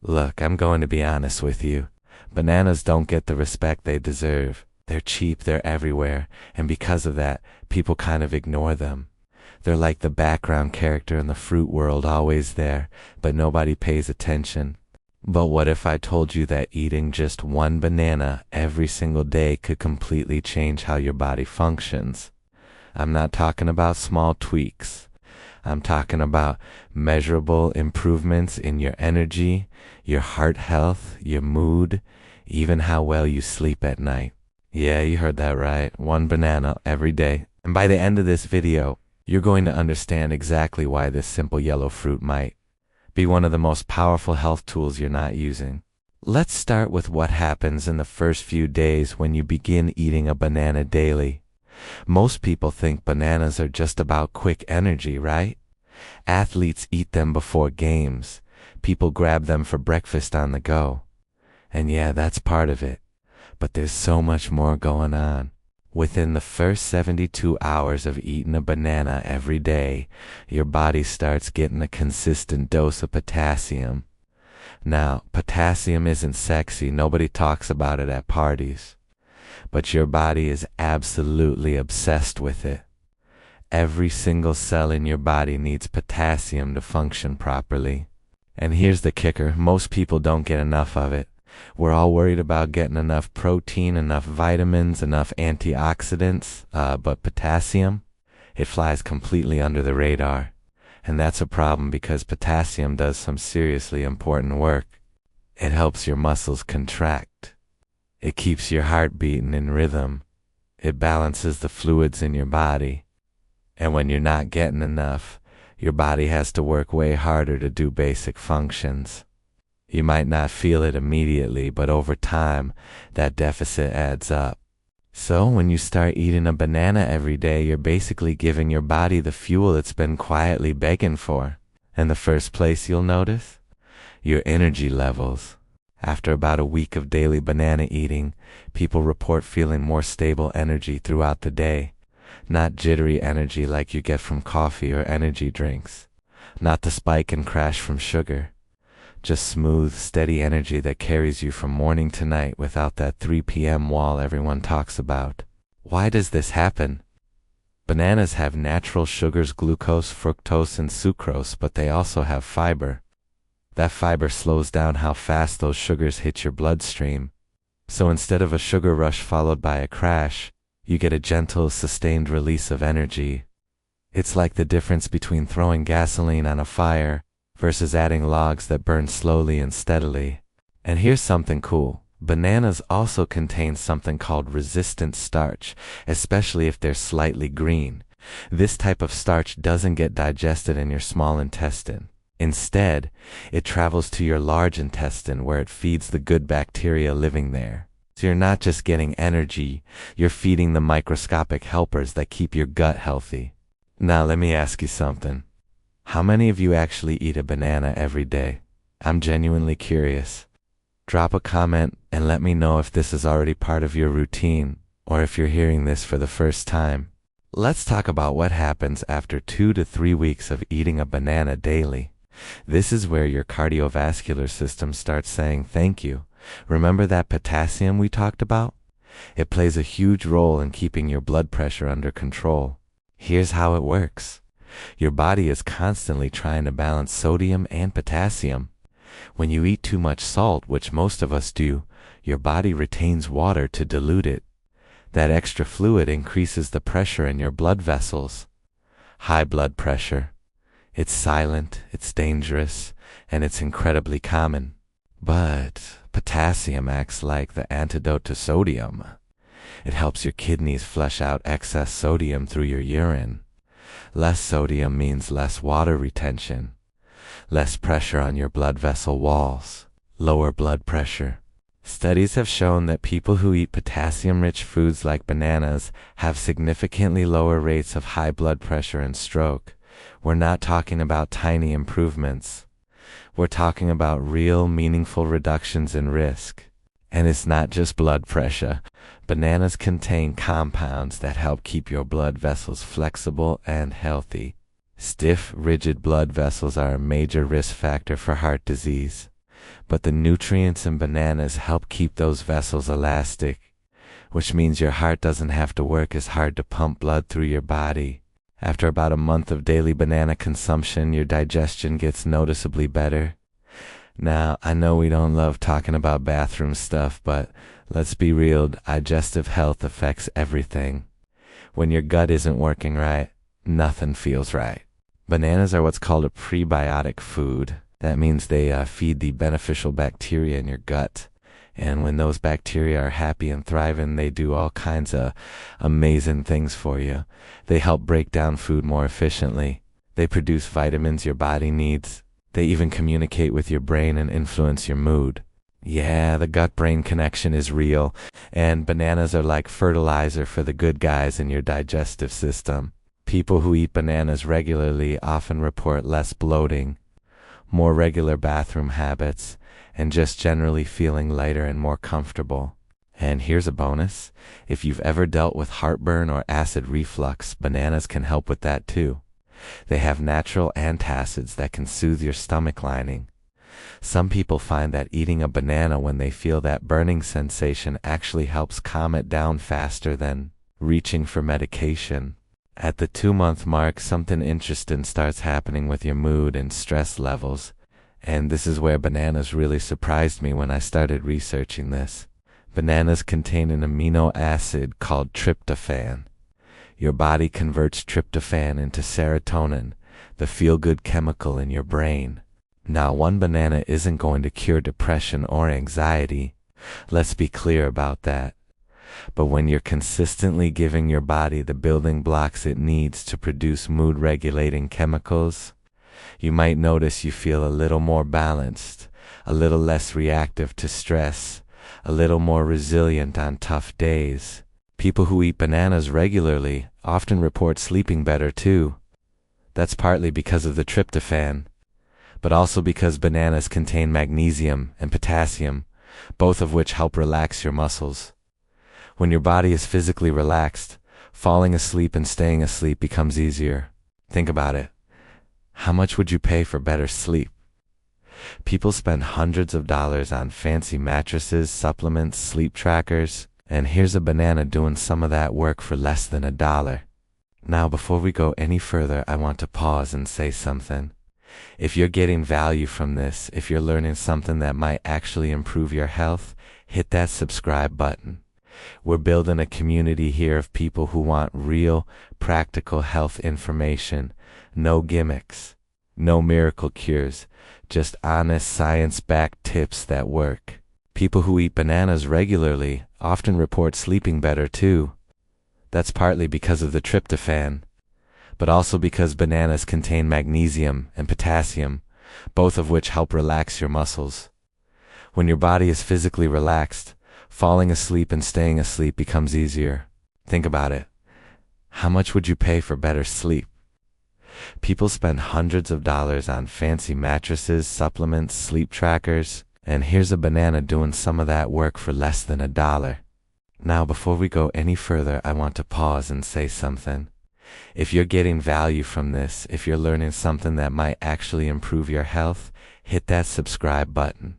Look, I'm going to be honest with you. Bananas don't get the respect they deserve. They're cheap, they're everywhere, and because of that, people kind of ignore them. They're like the background character in the fruit world, always there, but nobody pays attention. But what if I told you that eating just one banana every single day could completely change how your body functions? I'm not talking about small tweaks. I'm talking about measurable improvements in your energy, your heart health, your mood, even how well you sleep at night. Yeah, you heard that right. One banana every day. And by the end of this video, you're going to understand exactly why this simple yellow fruit might be one of the most powerful health tools you're not using. Let's start with what happens in the first few days when you begin eating a banana daily. Most people think bananas are just about quick energy, right? Athletes eat them before games. People grab them for breakfast on the go. And yeah, that's part of it. But there's so much more going on. Within the first 72 hours of eating a banana every day, your body starts getting a consistent dose of potassium. Now, potassium isn't sexy. Nobody talks about it at parties. But your body is absolutely obsessed with it. Every single cell in your body needs potassium to function properly. And here's the kicker, most people don't get enough of it. We're all worried about getting enough protein, enough vitamins, enough antioxidants, but potassium, it flies completely under the radar. And that's a problem because potassium does some seriously important work. It helps your muscles contract. It keeps your heart beating in rhythm. It balances the fluids in your body. And when you're not getting enough, your body has to work way harder to do basic functions. You might not feel it immediately, but over time, that deficit adds up. So when you start eating a banana every day, you're basically giving your body the fuel it's been quietly begging for. And the first place you'll notice? Your energy levels. After about a week of daily banana eating, people report feeling more stable energy throughout the day. Not jittery energy like you get from coffee or energy drinks. Not the spike and crash from sugar. Just smooth, steady energy that carries you from morning to night without that 3 p.m. wall everyone talks about. Why does this happen? Bananas have natural sugars, glucose, fructose, and sucrose, but they also have fiber. That fiber slows down how fast those sugars hit your bloodstream. So instead of a sugar rush followed by a crash, you get a gentle, sustained release of energy. It's like the difference between throwing gasoline on a fire versus adding logs that burn slowly and steadily. And here's something cool. Bananas also contain something called resistant starch, especially if they're slightly green. This type of starch doesn't get digested in your small intestine. Instead, it travels to your large intestine where it feeds the good bacteria living there. So you're not just getting energy, you're feeding the microscopic helpers that keep your gut healthy. Now let me ask you something. How many of you actually eat a banana every day? I'm genuinely curious. Drop a comment and let me know if this is already part of your routine or if you're hearing this for the first time. Let's talk about what happens after 2 to 3 weeks of eating a banana daily. This is where your cardiovascular system starts saying thank you. Remember that potassium we talked about? It plays a huge role in keeping your blood pressure under control. Here's how it works. Your body is constantly trying to balance sodium and potassium. When you eat too much salt, which most of us do, your body retains water to dilute it. That extra fluid increases the pressure in your blood vessels. High blood pressure. It's silent, it's dangerous, and it's incredibly common. But potassium acts like the antidote to sodium. It helps your kidneys flush out excess sodium through your urine. Less sodium means less water retention, less pressure on your blood vessel walls, lower blood pressure. Studies have shown that people who eat potassium-rich foods like bananas have significantly lower rates of high blood pressure and stroke. We're not talking about tiny improvements. We're talking about real, meaningful reductions in risk. And it's not just blood pressure. Bananas contain compounds that help keep your blood vessels flexible and healthy. Stiff, rigid blood vessels are a major risk factor for heart disease. but the nutrients in bananas help keep those vessels elastic, which means your heart doesn't have to work as hard to pump blood through your body. After about a month of daily banana consumption, your digestion gets noticeably better. Now, I know we don't love talking about bathroom stuff, but let's be real, digestive health affects everything. When your gut isn't working right, nothing feels right. Bananas are what's called a prebiotic food. That means they feed the beneficial bacteria in your gut. And when those bacteria are happy and thriving, they do all kinds of amazing things for you. They help break down food more efficiently. They produce vitamins your body needs. They even communicate with your brain and influence your mood. Yeah, the gut-brain connection is real, and bananas are like fertilizer for the good guys in your digestive system. People who eat bananas regularly often report less bloating, more regular bathroom habits, and just generally feeling lighter and more comfortable. And here's a bonus. If you've ever dealt with heartburn or acid reflux, bananas can help with that too. They have natural antacids that can soothe your stomach lining. Some people find that eating a banana when they feel that burning sensation actually helps calm it down faster than reaching for medication. At the 2-month mark, something interesting starts happening with your mood and stress levels. And this is where bananas really surprised me when I started researching this. Bananas contain an amino acid called tryptophan. Your body converts tryptophan into serotonin, the feel-good chemical in your brain. Now, one banana isn't going to cure depression or anxiety. Let's be clear about that. But when you're consistently giving your body the building blocks it needs to produce mood-regulating chemicals, you might notice you feel a little more balanced, a little less reactive to stress, a little more resilient on tough days. People who eat bananas regularly often report sleeping better too. That's partly because of the tryptophan, but also because bananas contain magnesium and potassium, both of which help relax your muscles. When your body is physically relaxed, falling asleep and staying asleep becomes easier. Think about it. How much would you pay for better sleep? People spend hundreds of dollars on fancy mattresses, supplements, sleep trackers, and here's a banana doing some of that work for less than $1. Now, before we go any further, I want to pause and say something. If you're getting value from this, if you're learning something that might actually improve your health, hit that subscribe button. We're building a community here of people who want real, practical health information. No gimmicks, no miracle cures, just honest science-backed tips that work. People who eat bananas regularly often report sleeping better too. That's partly because of the tryptophan, but also because bananas contain magnesium and potassium, both of which help relax your muscles. When your body is physically relaxed, falling asleep and staying asleep becomes easier. Think about it. How much would you pay for better sleep? People spend hundreds of dollars on fancy mattresses, supplements, sleep trackers, and here's a banana doing some of that work for less than $1. Now, before we go any further, I want to pause and say something. If you're getting value from this, if you're learning something that might actually improve your health, hit that subscribe button.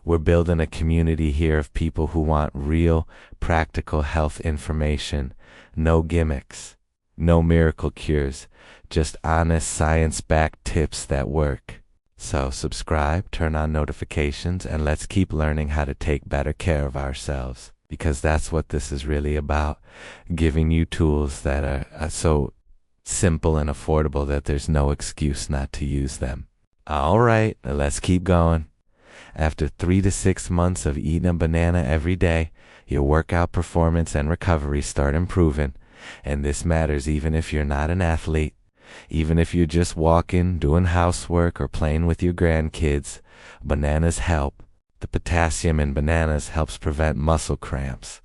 We're building a community here of people who want real, practical health information. No gimmicks, no miracle cures, just honest science-backed tips that work. So subscribe, turn on notifications, and let's keep learning how to take better care of ourselves. Because that's what this is really about, giving you tools that are so simple and affordable that there's no excuse not to use them. All right, let's keep going. After 3 to 6 months of eating a banana every day, your workout performance and recovery start improving. And this matters even if you're not an athlete, even if you're just walking, doing housework, or playing with your grandkids. Bananas help. The potassium in bananas helps prevent muscle cramps.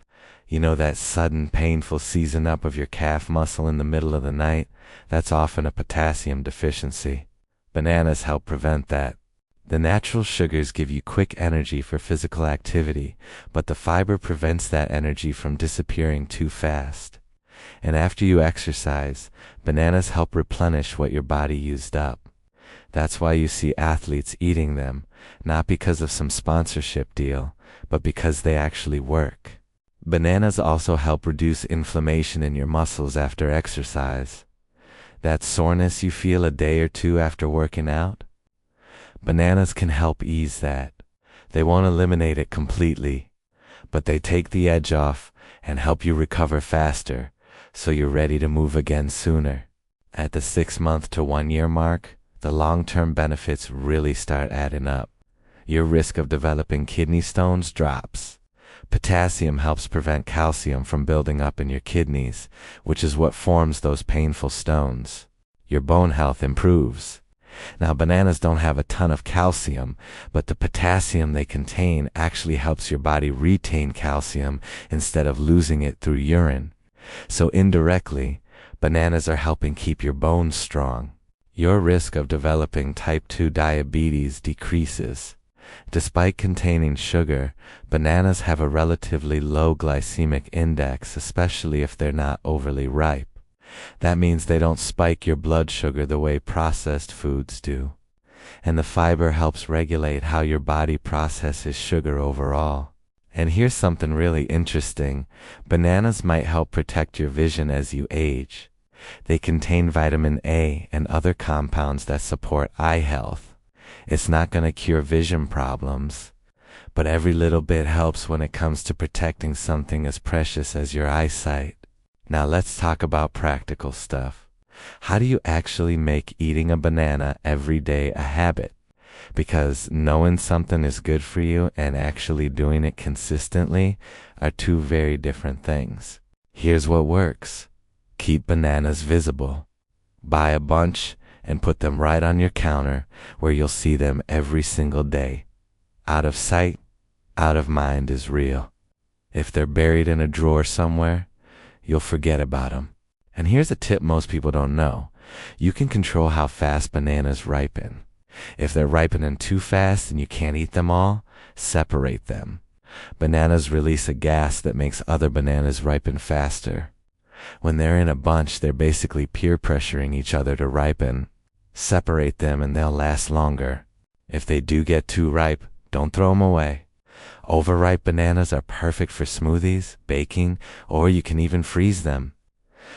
You know that sudden painful seizing up of your calf muscle in the middle of the night? That's often a potassium deficiency. Bananas help prevent that. The natural sugars give you quick energy for physical activity, but the fiber prevents that energy from disappearing too fast. And after you exercise, bananas help replenish what your body used up. That's why you see athletes eating them, not because of some sponsorship deal, but because they actually work. Bananas also help reduce inflammation in your muscles after exercise. That soreness you feel a day or two after working out? Bananas can help ease that. They won't eliminate it completely, but they take the edge off and help you recover faster, so you're ready to move again sooner. At the 6-month to 1-year mark, the long-term benefits really start adding up. Your risk of developing kidney stones drops. Potassium helps prevent calcium from building up in your kidneys, which is what forms those painful stones. Your bone health improves. Now, bananas don't have a ton of calcium, but the potassium they contain actually helps your body retain calcium instead of losing it through urine. So indirectly, bananas are helping keep your bones strong. Your risk of developing type 2 diabetes decreases. Despite containing sugar, bananas have a relatively low glycemic index, especially if they're not overly ripe. That means they don't spike your blood sugar the way processed foods do. And the fiber helps regulate how your body processes sugar overall. And here's something really interesting. Bananas might help protect your vision as you age. They contain vitamin A and other compounds that support eye health. It's not going to cure vision problems, but every little bit helps when it comes to protecting something as precious as your eyesight. Now let's talk about practical stuff. How do you actually make eating a banana every day a habit? Because knowing something is good for you and actually doing it consistently are two very different things. Here's what works. Keep bananas visible. Buy a bunch and put them right on your counter where you'll see them every single day. Out of sight, out of mind is real. If they're buried in a drawer somewhere, you'll forget about them. And here's a tip most people don't know. You can control how fast bananas ripen. If they're ripening too fast and you can't eat them all, separate them. Bananas release a gas that makes other bananas ripen faster. When they're in a bunch, they're basically peer pressuring each other to ripen. Separate them and they'll last longer. If they do get too ripe, don't throw them away. Overripe bananas are perfect for smoothies, baking, or you can even freeze them.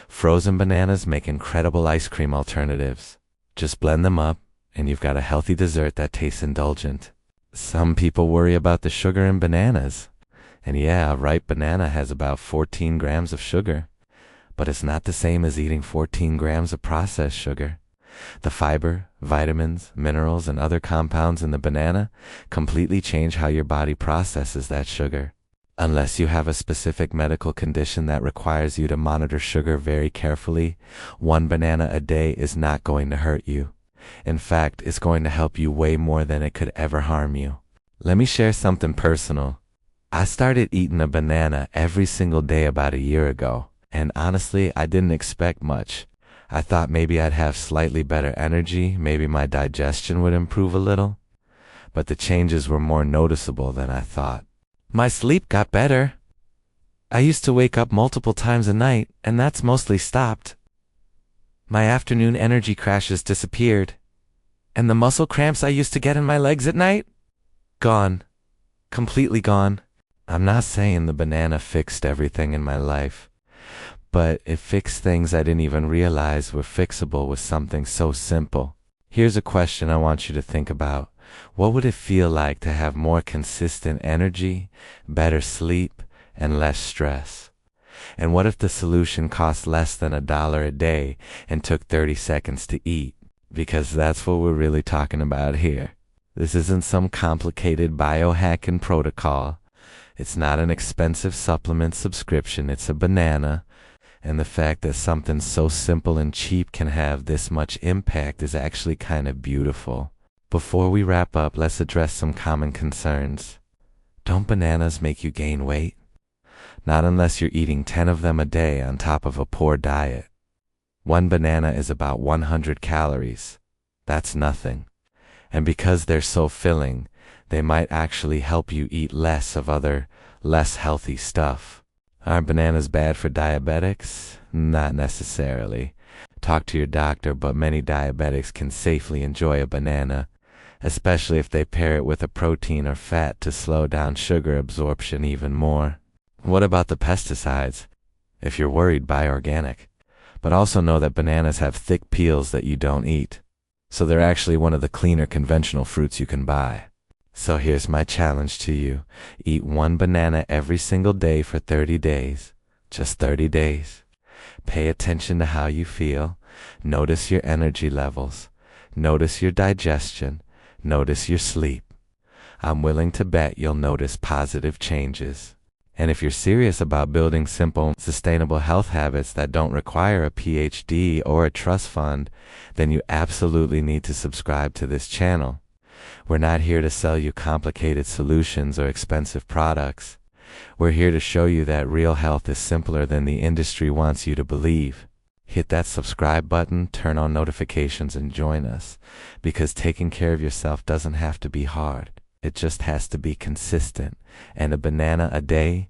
Frozen bananas make incredible ice cream alternatives. Just blend them up, and you've got a healthy dessert that tastes indulgent. Some people worry about the sugar in bananas. And yeah, a ripe banana has about 14 grams of sugar. But it's not the same as eating 14 grams of processed sugar. The fiber, vitamins, minerals, and other compounds in the banana completely change how your body processes that sugar. Unless you have a specific medical condition that requires you to monitor sugar very carefully, one banana a day is not going to hurt you. In fact, it's going to help you way more than it could ever harm you. Let me share something personal. I started eating a banana every single day about a year ago, and honestly, I didn't expect much. I thought maybe I'd have slightly better energy, maybe my digestion would improve a little. But the changes were more noticeable than I thought. My sleep got better. I used to wake up multiple times a night, and that's mostly stopped. My afternoon energy crashes disappeared. And the muscle cramps I used to get in my legs at night? Gone. Completely gone. I'm not saying the banana fixed everything in my life, but it fixed things I didn't even realize were fixable with something so simple. Here's a question I want you to think about. What would it feel like to have more consistent energy, better sleep, and less stress? And what if the solution cost less than $1 a day and took 30 seconds to eat? Because that's what we're really talking about here. This isn't some complicated biohacking protocol. It's not an expensive supplement subscription. It's a banana. And the fact that something so simple and cheap can have this much impact is actually kind of beautiful. Before we wrap up, let's address some common concerns. Don't bananas make you gain weight? Not unless you're eating 10 of them a day on top of a poor diet. One banana is about 100 calories. That's nothing. And because they're so filling, they might actually help you eat less of other, less healthy stuff. Are bananas bad for diabetics? Not necessarily. Talk to your doctor, but many diabetics can safely enjoy a banana, especially if they pair it with a protein or fat to slow down sugar absorption even more. What about the pesticides? If you're worried, buy organic. But also know that bananas have thick peels that you don't eat. So they're actually one of the cleaner conventional fruits you can buy. So here's my challenge to you. Eat one banana every single day for 30 days. Just 30 days. Pay attention to how you feel. Notice your energy levels. Notice your digestion. Notice your sleep. I'm willing to bet you'll notice positive changes. And if you're serious about building simple, sustainable health habits that don't require a PhD or a trust fund, then you absolutely need to subscribe to this channel. We're not here to sell you complicated solutions or expensive products. We're here to show you that real health is simpler than the industry wants you to believe. Hit that subscribe button, turn on notifications, and join us. Because taking care of yourself doesn't have to be hard. It just has to be consistent. And a banana a day,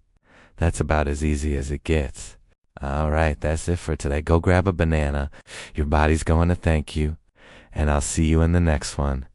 that's about as easy as it gets. Alright, that's it for today. Go grab a banana. Your body's going to thank you. And I'll see you in the next one.